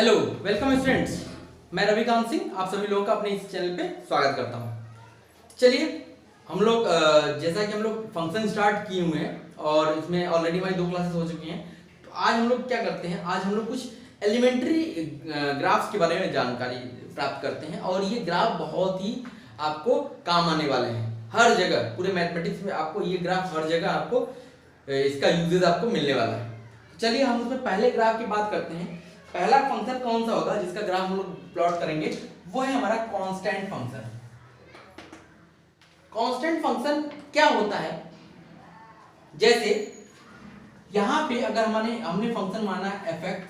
Hello welcome students, मैं रविकांत सिंह आप सभी लोगों का अपने इस चैनल पे स्वागत करता हूँ। चलिए हम लोग जैसा कि हम लोग फंक्शन स्टार्ट किए हुए हैं और इसमें ऑलरेडी हमारी 2 क्लासेस हो चुकी हैं। तो आज हम लोग क्या करते हैं, आज हम लोग कुछ एलिमेंट्री ग्राफ्स के बारे में जानकारी प्राप्त करते हैं और ये ग्राफ बहुत ही आपको काम आने वाले हैं। हर जगह पूरे मैथमेटिक्स में आपको ये ग्राफ हर जगह आपको इसका यूजेस आपको मिलने वाला है। चलिए हम उसमें पहले ग्राफ की बात करते हैं। पहला फंक्शन कौन सा होगा जिसका ग्राफ हम लोग प्लॉट करेंगे, वो है हमारा कांस्टेंट फंक्शन। कांस्टेंट फंक्शन क्या होता है, जैसे यहां पे अगर हमने फंक्शन माना fx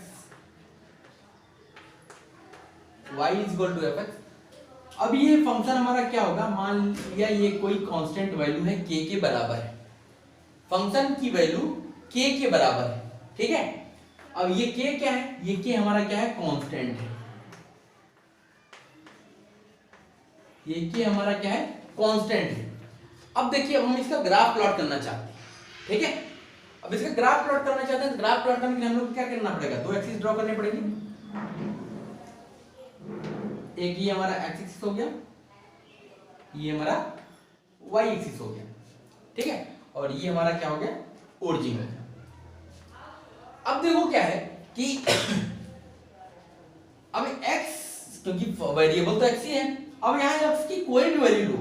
y equal to fx। अब ये फंक्शन हमारा क्या होगा, मान लिया ये कोई कांस्टेंट वैल्यू है k के बराबर है, फंक्शन की वैल्यू k के बराबर है, ठीक है। अब ये k क्या है, ये k हमारा क्या है, कांस्टेंट है। ये k हमारा क्या है, कांस्टेंट है। अब देखिए अब हम इसका ग्राफ प्लॉट करना चाहते हैं, ठीक है। अब इसका ग्राफ प्लॉट करना चाहते हैं तो ग्राफ प्लॉट करने के लिए हम लोग क्या करना पड़ेगा, 2 एक्सिस ड्रॉ करने पड़ेंगे। एक ये हमारा x एक्सिस हो गया, ये हमारा y एक्सिस हो गया, ठीक है। और ये हमारा क्या हो गया, ओरिजिन हो गया। अब देखो क्या है कि अब x, क्योंकि वेरिएबल तो x ही है, अब यहाँ x की कोई भी वैल्यू लो,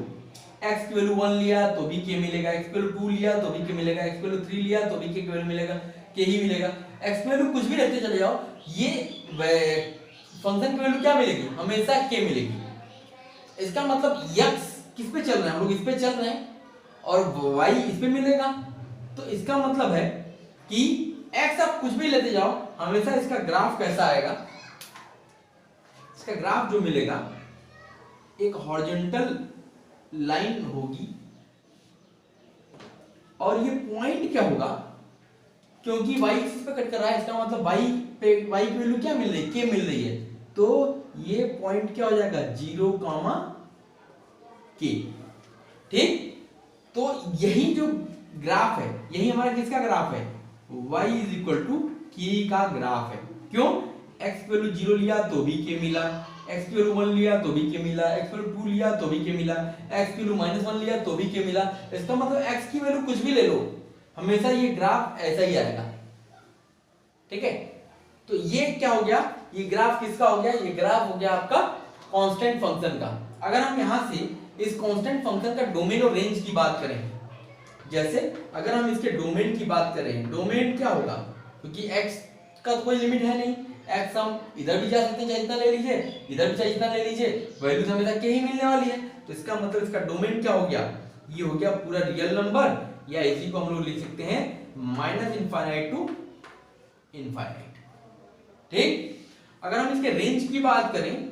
x की वैल्यू 1 लिया तो भी k मिलेगा, x की वैल्यू 2 लिया तो भी k मिलेगा, x की वैल्यू 3 लिया तो भी k की वैल्यू मिलेगा, k ही मिलेगा। x की वैल्यू कुछ भी लेते चले जाओ, ये फंक्शन की वैल्यू क्या मिलेगी, हमेशा k मिलेगी। इसका मतलब x किस पे चल रहे हैं, हम लोग इस पे चल रहे हैं और y इस पे मिलेगा। तो इसका मतलब है कि x आप कुछ भी लेते जाओ, हमेशा इसका ग्राफ कैसा आएगा, इसका ग्राफ जो मिलेगा एक हॉरिजॉन्टल लाइन होगी और ये पॉइंट क्या होगा, क्योंकि y एक्सिस पे कट कर रहा है, इसका मतलब y की वैल्यू क्या मिल रही है, k मिल रही है, तो ये पॉइंट क्या हो जाएगा, 0, k, ठीक। तो यही जो ग्राफ है, यही हमारा किसका ग्राफ है, y is equal to k का ग्राफ है। क्यों, x की वैल्यू 0 लिया तो भी k मिला, x की वैल्यू 1 लिया तो भी k मिला, x की वैल्यू 2 लिया तो भी k मिला, x की वैल्यू -1 लिया तो भी k मिला। इसका मतलब x की वैल्यू कुछ भी ले लो, हमेशा ये ग्राफ ऐसा ही आएगा, ठीक है। तो ये क्या हो गया, ये ग्राफ किसका हो गया, ये ग्राफ हो गया आपका कांस्टेंट फंक्शन का। अगर हम यहां से इस कांस्टेंट फंक्शन का डोमेन और रेंज की बात करें, जैसे अगर हम इसके डोमेन की बात करें, डोमेन क्या होगा, क्योंकि x का तो कोई लिमिट है नहीं, x हम इधर भी जा सकते हैं, चाहे इतना ले लीजिए, इधर भी चाहे इतना ले लीजिए, वैल्यू तो हमेशा k ही मिलने वाली है। तो इसका मतलब इसका डोमेन क्या हो गया, ये हो गया पूरा रियल नंबर, या इसी को हम लोग लिख सकते हैं -इनफाइनाइट टू इनफाइनाइट, ठीक। अगर हम इसके रेंज की बात करें,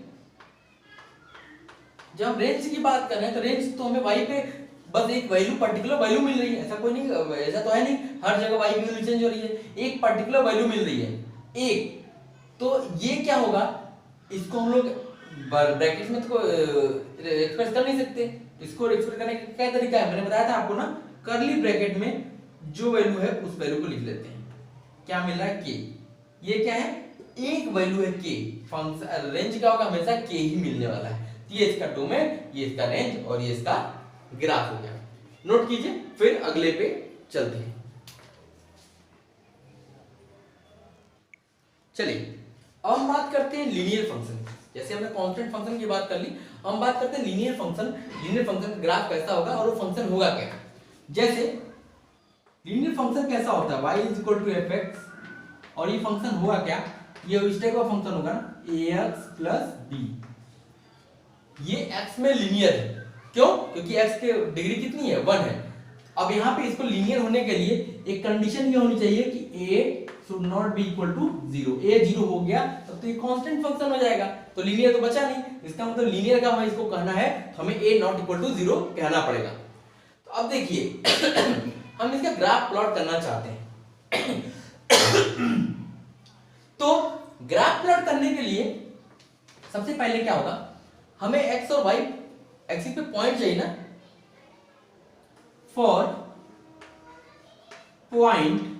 जब हम रेंज की बात कर रहे हैं तो रेंज तो हमें y पे बस एक वैल्यू, पर्टिकुलर वैल्यू मिल रही है, ऐसा कोई नहीं, ऐसा तो है नहीं हर जगह y की वैल्यू चेंज हो रही है, एक पर्टिकुलर वैल्यू मिल रही है एक। तो ये क्या होगा, इसको हम लोग ब्रैकेट में तो एक्सप्रेस कर नहीं सकते, इसको एक्सप्रेस करने का क्या तरीका है, मैंने बताया था आपको ना, कर्ली ब्रैकेट में जो वैल्यू है उस वैल्यू को लिख लेते हैं, क्या मिल रहा है, k। ये क्या है, एक वैल्यू है k, फंक्शन रेंज क्या होगा, हमेशा k ही मिलने वाला है। ये इसका डोमेन, ये इसका रेंज और ये इसका ग्राफ हो गया। नोट कीजिए, फिर अगले पे चलते हैं। चलिए अब हम बात करते हैं लीनियर फंक्शन। जैसे हमने कांस्टेंट फंक्शन की बात कर ली, हम बात करते हैं लीनियर फंक्शन। लीनियर फंक्शन का ग्राफ कैसा होगा और वो फंक्शन होगा क्या। जैसे लीनियर फंक्शन कैसा होता है, y is equal to fx, और ये फंक्शन होगा क्या, ये इस टाइप का फंक्शन होगा ना, ax प्लस b। ये x में लीनियर है, क्यों, क्योंकि x की डिग्री कितनी है, 1 है। अब यहाँ पे इसको लीनियर होने के लिए एक कंडीशन ये होनी चाहिए कि a should not be equal to 0। a 0 हो गया तब तो ये कांस्टेंट फंक्शन हो जाएगा, तो लीनियर तो बचा नहीं। इसका मतलब लीनियर का हमें इसको कहना है तो हमें a नॉट इक्वल टू 0 कहना पड़ेगा। तो अब देखिए हम इसका ग्राफ प्लॉट करना चाहते हैं तो ग्राफ प्लॉट करने के लिए सबसे पहले क्या होगा, हमें x और y एक्सिस पे पॉइंट चाहिए ना, for point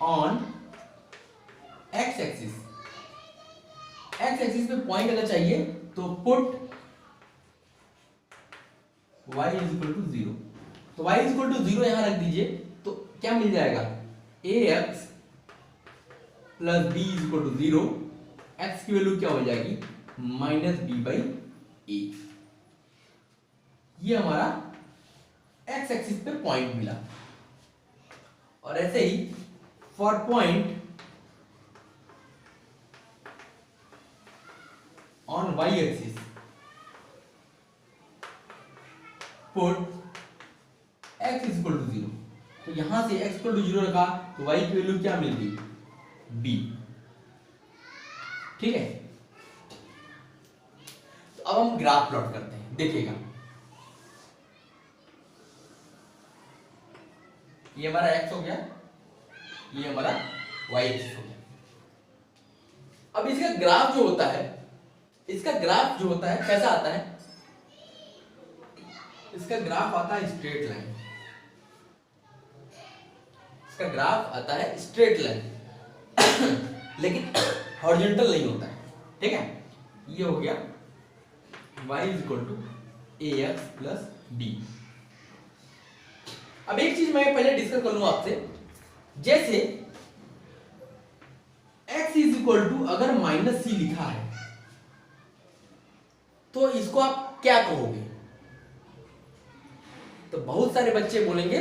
on x axis, X axis पे पॉइंट अगर चाहिए तो put y is equal to 0। तो y इज इक्वल टू 0 यहां रख दीजिए, तो क्या मिल जाएगा, ax plus b is equal to 0। x की वैल्यू क्या हो जाएगी, माइनस बी बाई ए। ये हमारा x एक्सिस पे पॉइंट मिला। और ऐसे ही for point on y axis put x is equal to 0। तो यहां से x इक्वल टू 0 रखा तो y की वैल्यू क्या मिल गई, b। ठीक है, तो अब हम ग्राफ प्लॉट करते हैं, देखिएगा ये हमारा x हो गया, ये हमारा y एक्सिस हो गया। अब इसका ग्राफ जो होता है, इसका ग्राफ जो होता है कैसा आता है, इसका ग्राफ आता है स्ट्रेट लाइन। इसका ग्राफ आता है स्ट्रेट लाइन लेकिन हॉरिजॉन्टल नहीं होता है। ठीक है, ये हो गया y is equal to ax plus b। अब एक चीज मैं पहले डिस्कस कर लूं आपसे, जैसे x इज इक्वल टू अगर माइनस सी लिखा है तो इसको आप क्या कहोगे, तो बहुत सारे बच्चे बोलेंगे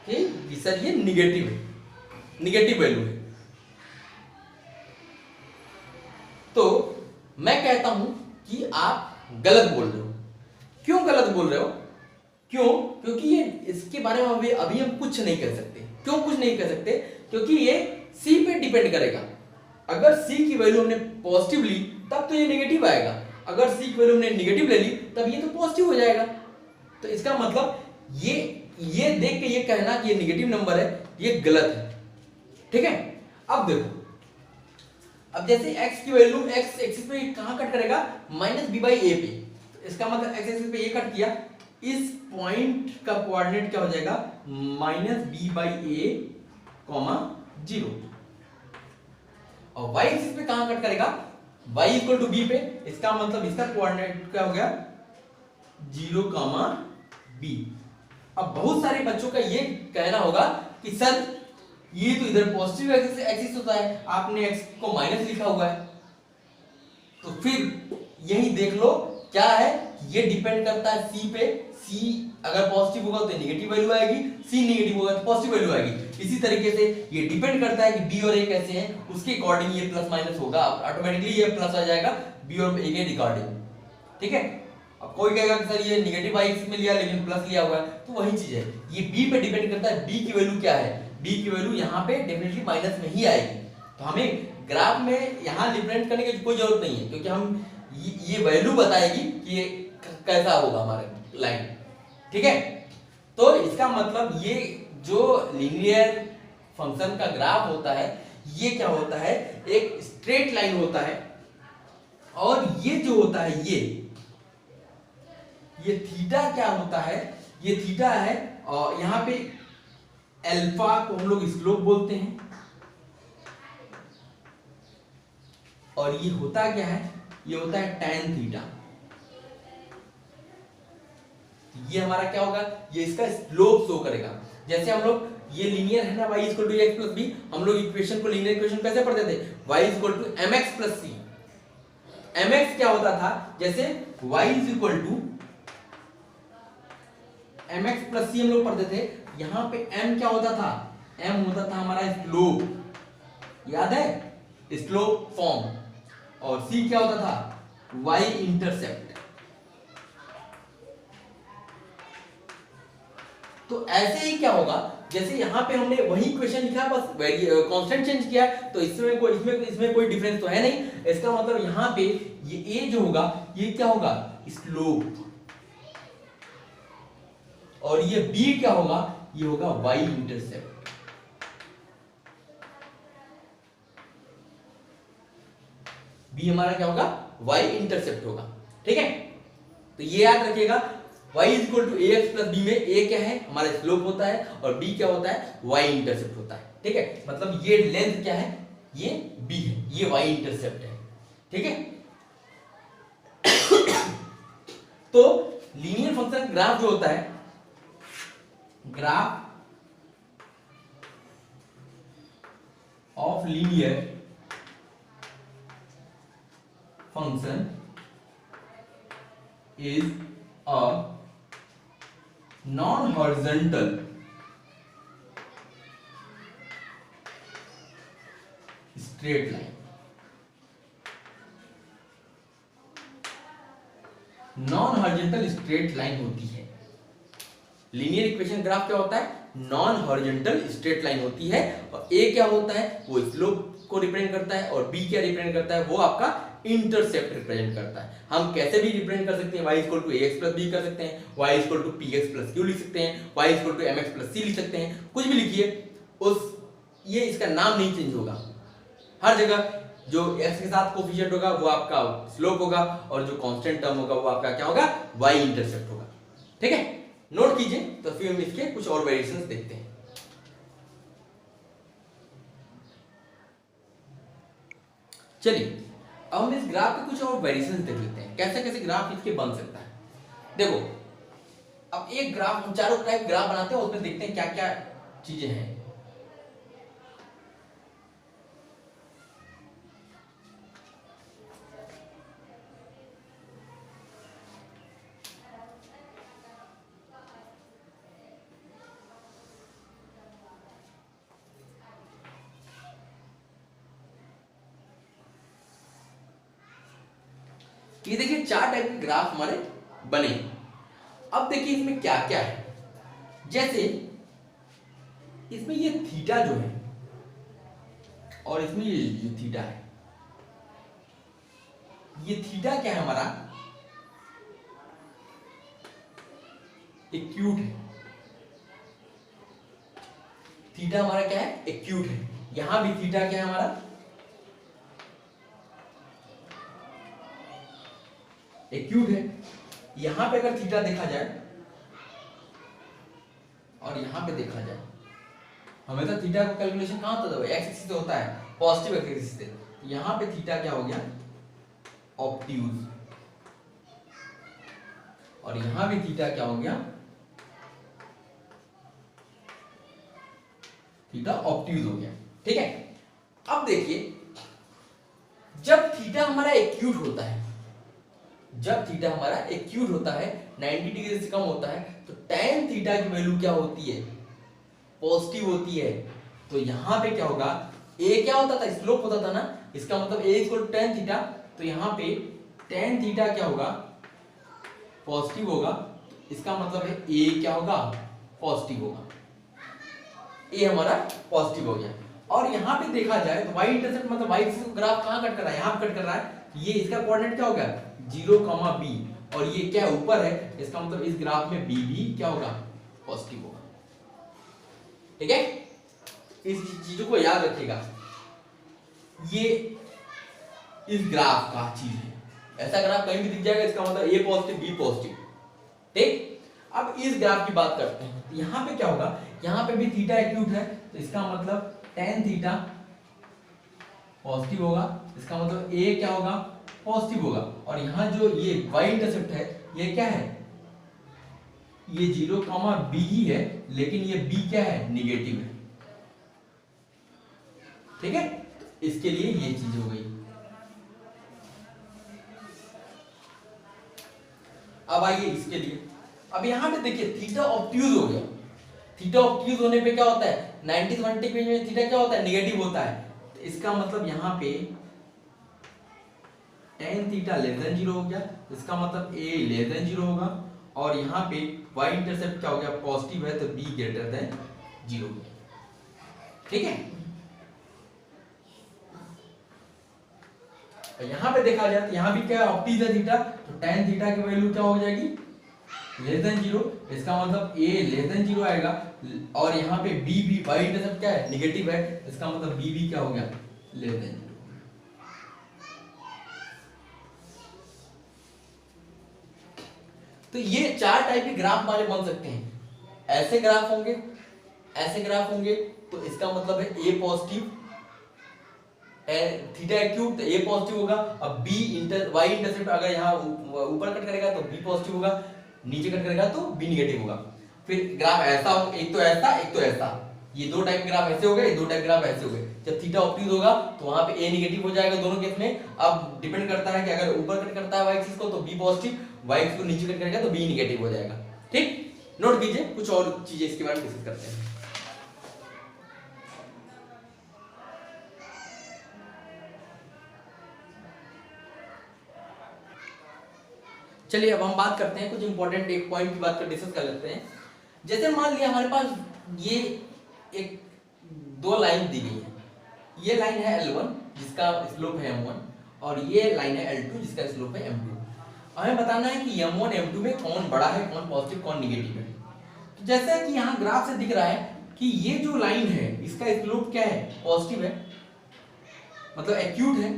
कि सर ये निगेटिव है, निगेटिव वैल्यू है। तो मैं कहता हूं कि आप गलत बोल रहे हो। क्यों गलत बोल रहे हो, क्यों, क्योंकि ये इसके बारे में अभी हम कुछ नहीं कर सकते। क्यों कुछ नहीं कर सकते, क्योंकि ये c पे डिपेंड करेगा। अगर c की वैल्यू हमने पॉजिटिव ली तब तो ये नेगेटिव आएगा, अगर c की वैल्यू हमने नेगेटिव ले ली तब ये तो पॉजिटिव हो जाएगा। तो इसका मतलब ये देख के ये कहना कि ये नेगेटिव नंबर है, ये गलत है। ठीक है, अब देखो, अब जैसे x की वैल्यू x एक्सिस पे कहां कट करेगा, माइनस बी बाई ए पे। तो इसका मतलब x एक्सिस पे ये कट किया, इस पॉइंट का कोऑर्डिनेट क्या हो जाएगा, minus B by A comma 0। और y एक्सिस पे कहां कट करेगा, y इक्वल टू b पे। इसका मतलब इसका कोऑर्डिनेट क्या हो गया, 0 कॉमा b। अब बहुत सारे बच्चों का ये कहना होगा कि सर ये तो इधर पॉजिटिव एक्सिस होता है, आपने x को माइनस लिखा हुआ है। तो फिर यही देख लो क्या है, ये डिपेंड करता है c पे। c अगर पॉजिटिव होगा तो नेगेटिव वैल्यू आएगी, c नेगेटिव होगा तो पॉजिटिव वैल्यू आएगी। इसी तरीके से ये डिपेंड करता है कि b और a कैसे हैं, उसके अकॉर्डिंग ये प्लस माइनस होगा, ऑटोमेटिकली ये प्लस आ जाएगा b और a के रिगार्डिंग। ठीक है, अब कोई कहेगा कि सर ये नेगेटिव y एक्सिस में लिया लेकिन प्लस लिया हुआ है, तो वही चीज है, ये b पे डिपेंड करता है। b की वैल्यू क्या है, b की वैल्यू यहाँ पे डेफिनेटली माइनस में ही आएगी। तो हमें ग्राफ में यहाँ रिप्रेजेंट करने की कोई जरूरत नहीं है, क्योंकि हम ये वैल्यू बताएगी कि ये कैसा होगा हमारे लाइन। ठीक है, तो इसका मतलब ये जो लीनियर फंक्शन का ग्राफ होता है, ये क्या होता है, एक स्ट्रेट लाइन होता है। और ये जो होता है ये थीटा क्या होता है, ये थीटा है, और यहां पे अल्फा को हम लोग स्लोप बोलते हैं। और ये होता क्या है, ये होता है tan थीटा। ये हमारा क्या होगा, ये इसका स्लोप शो करेगा। जैसे हम लोग ये लीनियर है ना, y equal to x plus b, हम लोग इक्वेशन को लीनियर इक्वेशन कैसे पढ़ते थे, y equal to mx plus c। mx क्या होता था, जैसे y is equal to mx plus c हम लोग पढ़ते थे। यहां पे m क्या होता था, m होता था हमारा स्लोप, याद है, स्लोप फॉर्म। और c क्या होता था, y इंटरसेप्ट। तो ऐसे ही क्या होगा, जैसे यहां पे हमने वही इक्वेशन लिखा, बस कांस्टेंट चेंज किया, तो इसमें कोई डिफरेंस तो है नहीं। इसका मतलब यहां पे ये a जो होगा ये क्या होगा, स्लोप। और ये b क्या होगा, ये होगा y इंटरसेप्ट। b हमारा क्या होगा, y इंटरसेप्ट होगा। ठीक है, तो ये याद रखिएगा, y is equal to ax plus b में a क्या है, हमारा स्लोप होता है, और b क्या होता है, y इंटरसेप्ट होता है। ठीक है, मतलब ये लेंथ क्या है, ये b है, ये y इंटरसेप्ट है। ठीक है, तो लीनियर फंक्शन ग्राफ जो होता है, graph of linear function is a non horizontal straight line. Non horizontal straight line होती है। लीनियर इक्वेशन ग्राफ क्या होता है? नॉन हॉरिजॉन्टल स्ट्रेट लाइन होती है। और ए क्या होता है? वो स्लोप को रिप्रेजेंट करता है। और बी क्या रिप्रेजेंट करता है? वो आपका इंटरसेप्ट रिप्रेजेंट करता है। हम कैसे भी रिप्रेजेंट कर सकते हैं, y equal to ax plus b कर सकते हैं, y equal to px plus q लिख सकते हैं, y equal to mx plus c लिख सकते हैं, कुछ भी लिखिए, ये इसका नाम नहीं चेंज होगा। हर जगह जो x के साथ कोफिशिएंट होगा वो आपका स्लोप होगा, और जो कांस्टेंट टर्म होगा वो आपका क्या होगा? y इंटरसेप्ट होगा। ठीक है, नोट कीजिए। तो फिर हम इसके कुछ और वेरिएशंस देखते हैं। चलिए अब हम इस ग्राफ के कुछ और वेरिएशंस देख लेते हैं, कैसे कैसे ग्राफ इसके बन सकता है। देखो, अब एक ग्राफ, हम चारों टाइप ग्राफ बनाते हैं, उसमें देखते हैं क्या क्या चीजें हैं। ये देखिए चार टाइप के ग्राफ हमारे बने। अब देखिए इसमें क्या क्या है। जैसे इसमें ये थीटा जो है, और इसमें ये थीटा है। ये थीटा क्या है? हमारा एक्यूट है। थीटा हमारा क्या है? एक्यूट है। यहां भी थीटा क्या है? हमारा एक्यूट है। यहां पे अगर थीटा देखा जाए और यहां पे देखा जाए, हमेशा थीटा का कैलकुलेशन कहां होता है? एक्स एक्सिस से होता है, पॉजिटिव एक्सिस से। यहां पे थीटा क्या हो गया? ऑब्ट्यूज। और यहां भी थीटा क्या हो गया? थीटा ऑब्ट्यूज हो गया। ठीक है, अब देखिए जब थीटा हमारा एक्यूट होता है, जब थीटा हमारा एक्यूट होता है, 90 डिग्री से कम होता है, तो tan थीटा की वैल्यू क्या होती है? पॉजिटिव होती है। तो यहां पे क्या होगा? a क्या होता था? स्लोप होता था ना, इसका मतलब a equal to tan theta. तो यहां पे tan थीटा क्या होगा? पॉजिटिव होगा। इसका मतलब है a क्या होगा? पॉजिटिव होगा। a हमारा पॉजिटिव हो गया। और यहां पे देखा जाए तो y इंटरसेप्ट मतलब y एक्सिस को ग्राफ कहां कट कर रहा है? यहां पे कट कर रहा है। ये इसका कोऑर्डिनेट क्या होगा? 0, b। और ये क्या ऊपर है? इसका मतलब इस ग्राफ में b भी क्या होगा? पॉजिटिव होगा। ठीक है, इस चीजों को याद रखिएगा। ये इस ग्राफ का चीज है। ऐसा ग्राफ कहीं भी दिख जाएगा, इसका मतलब a पॉजिटिव b पॉजिटिव। ठीक, अब इस ग्राफ की बात करते हैं। तो यहां पे क्या होगा? यहां पे भी थीटा एक्यूट है, तो इसका मतलब tan थीटा पॉजिटिव होगा। इसका मतलब a क्या होगा? पॉजिटिव होगा। और यहां जो ये y इंटरसेप्ट है, ये क्या है? ये 0, b ही है, लेकिन ये b क्या है? निगेटिव है। ठीक है, तो इसके लिए ये चीज हो गई। अब आइए इसके लिए। अब यहां पे देखिए थीटा ऑब्ट्यूज हो गया। थीटा ऑब्ट्यूज होने पे क्या होता है? 90 से 180 में थीटा क्या होता है? निगेटिव होता है। तो इसका मतलब यहां पे tan थीटा लेस देन 0 हो गया। इसका मतलब a लेस देन 0 होगा। और यहां पे y इंटरसेप्ट क्या हो गया? पॉजिटिव है, तो b ग्रेटर देन 0। ठीक है, यहां पे देखा जाए तो यहां भी क्या ऑब्ट्यूज है थीटा, तो tan थीटा की वैल्यू क्या हो जाएगी? Less than 0। इसका मतलब a लेस देन 0 आएगा। और यहां पे b भी y इंटरसेप्ट क्या है? निगेटिव है। इसका मतलब b भी क्या हो गया? Less than 0। तो ये चार टाइप के ग्राफ हमारे बन सकते हैं। ऐसे ग्राफ होंगे, ऐसे ग्राफ होंगे, तो इसका मतलब है a पॉजिटिव, थीटा क्यूब तो ए पॉजिटिव होगा। अब वाई इंटरसेप्ट अगर यहाँ ऊपर कट करेगा तो बी पॉजिटिव होगा, नीचे कट करेगा तो बी निगेटिव होगा। फिर ग्राफ ऐसा हो, एक तो ऐसा एक तो ऐसा, ये दो टाइप ग्राफ ऐसे हो गए, दो टाइप ग्राफ ऐसे हो गए। जब थीटा ऑप्टिक होगा तो वहां पे ए निगेटिव हो जाएगा दोनों केस में। अब डिपेंड करता है कि अगर ऊपर कट करता है वाई एक्सिस को तो बी पॉजिटिव, वाई एक्सिस को नीचे कट करेगा तो बी निगेटिव हो जाएगा। ठीक, नोट कीजिए, कुछ और चीजें इसके बारे में डिस्कस करते हैं। चलिए अब हम बात करते हैं कुछ इंपॉर्टेंट एक पॉइंट की बात कर डिस्कस कर लेते हैं। जैसे मान लिया हमारे पास ये एक दो लाइन दी गई है, ये लाइन है L1 जिसका स्लोप है M1 और ये लाइन है L2 जिसका स्लोप है M2। हमें बताना है कि M1 M2 में कौन बड़ा है, कौन पॉजिटिव कौन निगेटिव है। तो जैसा कि यहाँ ग्राफ से दिख रहा है कि ये जो लाइन है इसका स्लोप क्या है, पॉजिटिव है, मतलब एक्यूट है,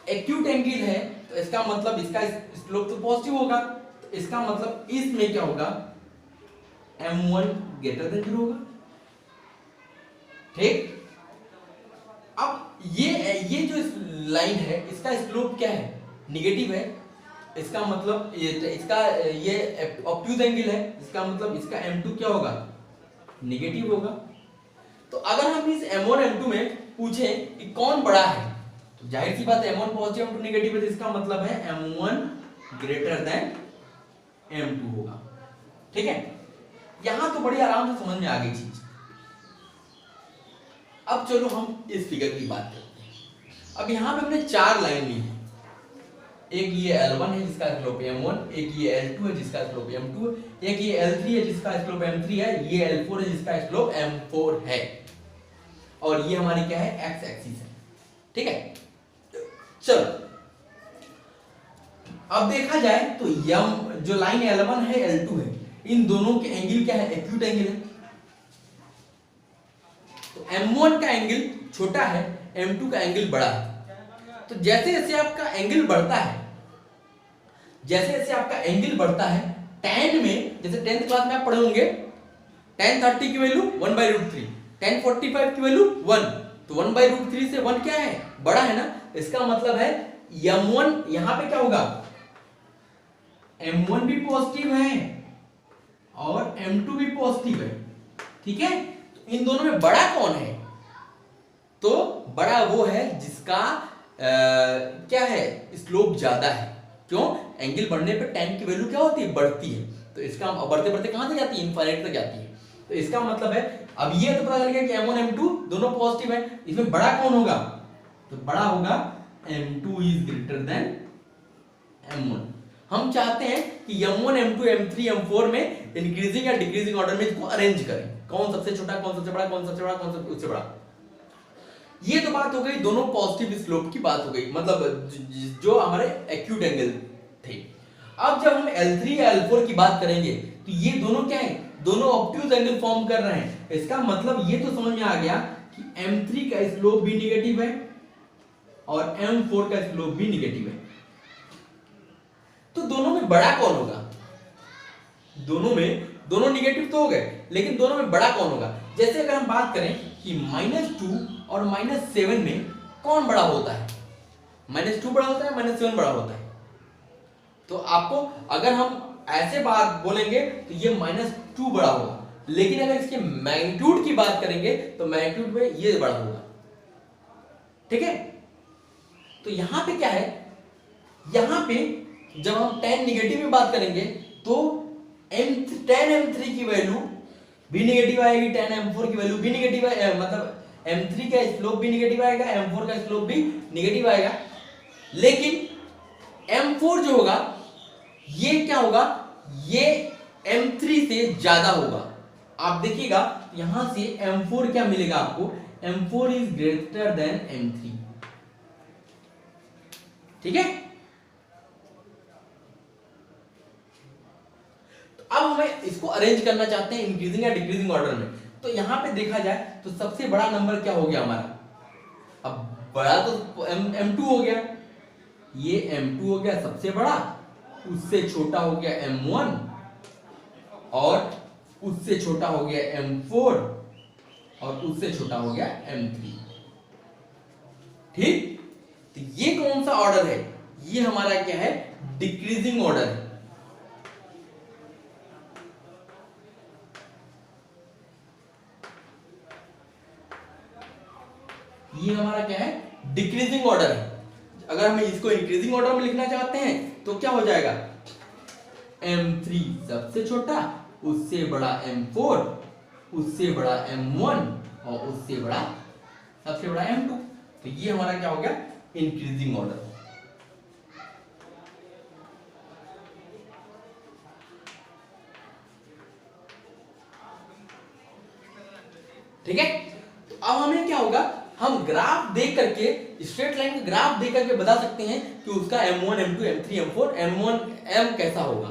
एक्यूट एंगल है, तो इसका मतलब इसका स्लोप तो पॉजिटिव होगा। तो इसका मतलब इसमें क्या होगा, M1 ग्रेटर देन 0 होगा। ठीक, अब ये जो लाइन है इसका स्लोप क्या है, निगेटिव है। इसका मतलब ये ऑब्ट्यूज एंगल है, इसका मतलब इसका M2 क्या होगा, निगेटिव होगा। तो अगर हम इस M1 M2 में पूछें कि कौन बड़ा है, तो जाहिर सी बात है M1 पॉजिटिव M2 निगेटिव है, तो इसका मतलब है M1 ग्रेटर देन M2 होगा। ठीक है, यहां तो बड़ी आराम से समझ में आ गई चीज। अब चलो हम इस फिगर की बात करते हैं। अब यहां पे हमने चार लाइन ली है, एक ये L1 है जिसका स्लोप M1, एक ये L2 है जिसका स्लोप M2, एक ये L3 है जिसका स्लोप M3 है, ये L4 है जिसका स्लोप M4 है, और ये हमारी क्या है, एक्स एक्सिस है। ठीक है, चलो अब देखा जाए तो जो लाइन L1 है L2 है, इन दोनों के एंगल क्या है, एक्यूट एंगल है। तो M1 का एंगल छोटा है, M2 का एंगल बड़ा है। तो जैसे जैसे आपका एंगल बढ़ता है, जैसे जैसे आपका एंगल बढ़ता है, tan में जैसे 10th क्लास में आप पढ़े होंगे tan 30 की वैल्यू 1/√3, tan 45 की वैल्यू 1, तो 1/√3 से 1 क्या है, बड़ा है ना। इसका मतलब है M1 यहां पे क्या होगा, M1 भी पॉजिटिव है और M2 भी पॉजिटिव है। ठीक है, तो इन दोनों में बड़ा कौन है, तो बड़ा वो है जिसका क्या है, स्लोप ज्यादा है। क्यों, एंगल बढ़ने पे tan की वैल्यू क्या होती है, बढ़ती है। तो इसका बढ़ते बढ़ते कहां तक जाती है, इनफाइनाइट तक जाती है। तो इसका मतलब है अब ये तो पता चल गया कि M1 M2 दोनों पॉजिटिव है, इसमें बड़ा कौन होगा, तो बड़ा होगा M2 is greater than M1। हम चाहते हैं कि M1 M2 M3 M4 में इंक्रीजिंग या डिक्रीजिंग ऑर्डर में इसको अरेंज करें, कौन सबसे छोटा, कौन सबसे बड़ा, कौन सबसे बड़ा, कौन सबसे बड़ा। ये तो बात हो गई दोनों पॉजिटिव स्लोप की बात हो गई, मतलब जो हमारे एक्यूट एंगल थे। अब जब हम L3 या L4 की बात करेंगे तो ये दोनों क्या है, दोनों ऑब्ट्यूज एंगल फॉर्म कर रहे हैं। इसका मतलब ये तो समझ में आ गया कि M3 का स्लोप भी निगेटिव है और M4 का स्लोप भी निगेटिव है। तो दोनों में बड़ा कौन होगा, दोनों निगेटिव तो हो गए, लेकिन दोनों में बड़ा कौन होगा। जैसे अगर हम बात करें कि -2 और -7 में कौन बड़ा होता है, -2 बड़ा होता है, -7 बड़ा होता है। तो आपको अगर हम ऐसे बात बोलेंगे तो ये -2 बड़ा होगा, लेकिन अगर इसके मैग्नीट्यूड की बात करेंगे तो मैग्नीट्यूड में ये बड़ा होगा। ठीक है, तो यहां पे क्या है, यहां पे जब हम tan निगेटिव में बात करेंगे तो tan M3 की वैल्यू भी निगेटिव आएगी, tan M4 की वैल्यू भी निगेटिव है, मतलब M3 का स्लोप भी निगेटिव आएगा, M4 का स्लोप भी निगेटिव आएगा। लेकिन M4 जो होगा ये क्या होगा, ये M3 से ज्यादा होगा। आप देखिएगा यहां से M4 क्या मिलेगा आपको, M4 is greater than M3। ठीक है, तो अब हमें इसको अरेंज करना चाहते हैं इंक्रीजिंग या डिक्रीजिंग ऑर्डर में। तो यहां पे देखा जाए तो सबसे बड़ा नंबर क्या हो गया हमारा, अब बड़ा तो M2 हो गया, ये M2 हो गया सबसे बड़ा, उससे छोटा हो गया M1 और उससे छोटा हो गया M4 और उससे छोटा हो गया M3। ठीक, तो ये कौन सा ऑर्डर है, ये हमारा क्या है, डिक्रीजिंग ऑर्डर है। ये हमारा क्या है, डिक्रीजिंग ऑर्डर है। अगर हम इसको इंक्रीजिंग ऑर्डर में लिखना चाहते हैं तो क्या हो जाएगा, M3 सबसे छोटा, उससे बड़ा M4, उससे बड़ा M1 और उससे बड़ा सबसे बड़ा M2। तो ये हमारा क्या हो गया, इंक्रीजिंग ऑर्डर। ठीक है, तो अब हमें क्या होगा, हम ग्राफ देख करके, स्ट्रेट लाइन का ग्राफ देख करके बता सकते हैं कि उसका M1 M2 M3 M4 M1 M कैसा होगा।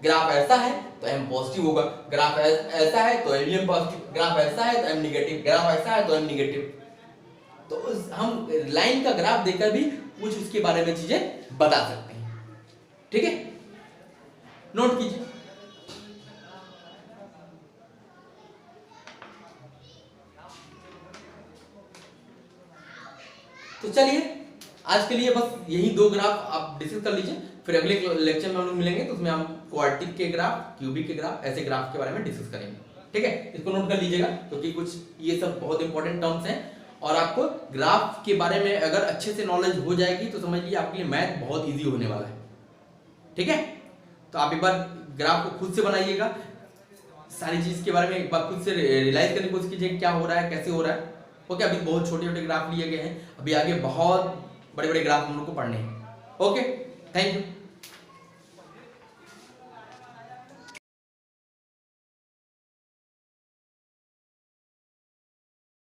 ग्राफ ऐसा है तो M पॉजिटिव होगा, ग्राफ ऐसा है तो M पॉजिटिव, ग्राफ ऐसा है तो M निगेटिव, ग्राफ ऐसा है तो M निगेटिव। तो हम लाइन का ग्राफ देखकर भी कुछ उसके बारे में चीजें बता सकते हैं। ठीक है, नोट कीजिए। तो चलिए आज के लिए बस यही दो ग्राफ आप डिस्कस कर लीजिए, फिर अगले लेक्चर में हम लोग मिलेंगे तो उसमें हम क्वाड्रेटिक के ग्राफ, क्यूबिक के ग्राफ, ऐसे ग्राफ के बारे में डिस्कस करेंगे। ठीक है, इसको नोट कर लीजिएगा क्योंकि कुछ ये सब बहुत इंपॉर्टेंट टर्म्स हैं और आपको ग्राफ के बारे में अगर अच्छे से नॉलेज हो जाएगी तो समझ लीजिए आपके लिए मैथ बहुत ईजी होने वाला है। ठीक है, तो आप एक बार ग्राफ को खुद से बनाइएगा, सारी चीज के बारे में एक बार खुद से रियलाइज करने की कोशिश कीजिए क्या हो रहा है, कैसे हो रहा है। ओके, अभी बहुत छोटे छोटे ग्राफ लिए गए हैं, अभी आगे बहुत बड़े बड़े ग्राफ हम लोग को पढ़ने हैं। Okay, thank you.